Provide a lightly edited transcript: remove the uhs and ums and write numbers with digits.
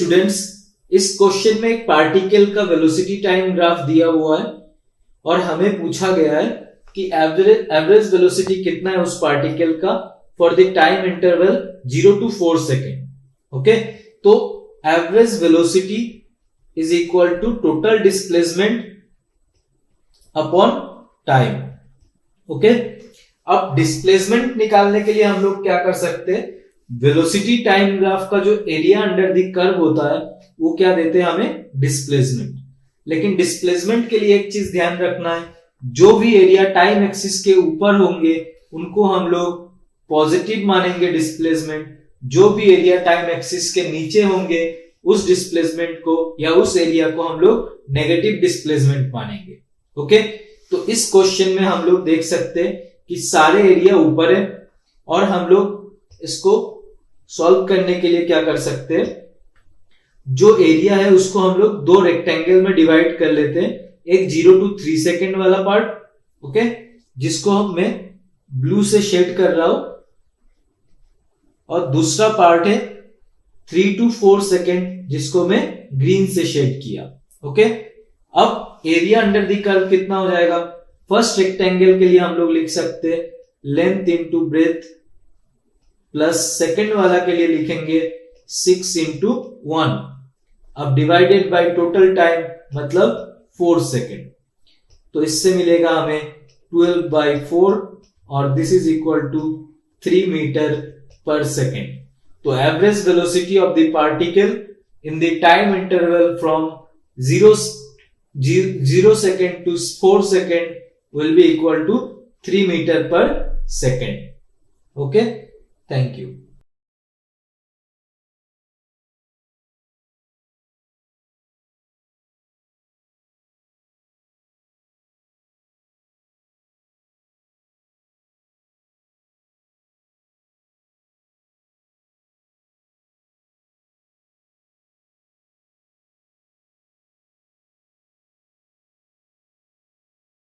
Students, इस question में एक पार्टिकल का वेलोसिटी टाइम ग्राफ दिया हुआ है और हमें पूछा गया है कि एवरेज वेलोसिटी कितना है उस पार्टिकल का for the time interval 0 to 4 second. Okay, तो average velocity is equal to total displacement upon time. Okay, अब डिस्प्लेसमेंट निकालने के लिए हम लोग क्या कर सकते हैं, वेलोसिटी टाइम ग्राफ का जो एरिया अंडर द कर्व होता है वो क्या देते हैं हमें, डिस्प्लेसमेंट। लेकिन डिस्प्लेसमेंट के लिए एक चीज ध्यान रखना है, जो भी एरिया टाइम एक्सिस के ऊपर होंगे उनको हम लोग पॉजिटिव मानेंगे डिस्प्लेसमेंट, जो भी एरिया टाइम एक्सिस के नीचे होंगे उस डिस्प्लेसमेंट को या उस एरिया को हम लोग नेगेटिव डिस्प्लेसमेंट मानेंगे। ओके, तो इस क्वेश्चन में हम लोग देख सकते हैं कि सारे एरिया ऊपर है और हम लोग इसको सॉल्व करने के लिए क्या कर सकते हैं, जो एरिया है उसको हम लोग दो रेक्टेंगल में डिवाइड कर लेते हैं। एक 0 to 3 सेकेंड वाला पार्ट, ओके, जिसको मैं ब्लू से शेड कर रहा हूं, और दूसरा पार्ट है 3 to 4 सेकेंड जिसको मैं ग्रीन से शेड किया। ओके, अब एरिया अंडर द कर्व कितना हो जाएगा, फर्स्ट रेक्टेंगल के लिए हम लोग लिख सकते हैं length into breadth, plus second वाला के लिए लिखेंगे 6 into 1, अब डिवाइडेड बाय टोटल टाइम मतलब 4 सेकेंड, तो इससे मिलेगा हमें 12/4 और this is equal to 3 metre per second. तो average velocity of the particle in the time interval from 0 second to 4 second will be equal to 3 meter per second. Okay, thank you.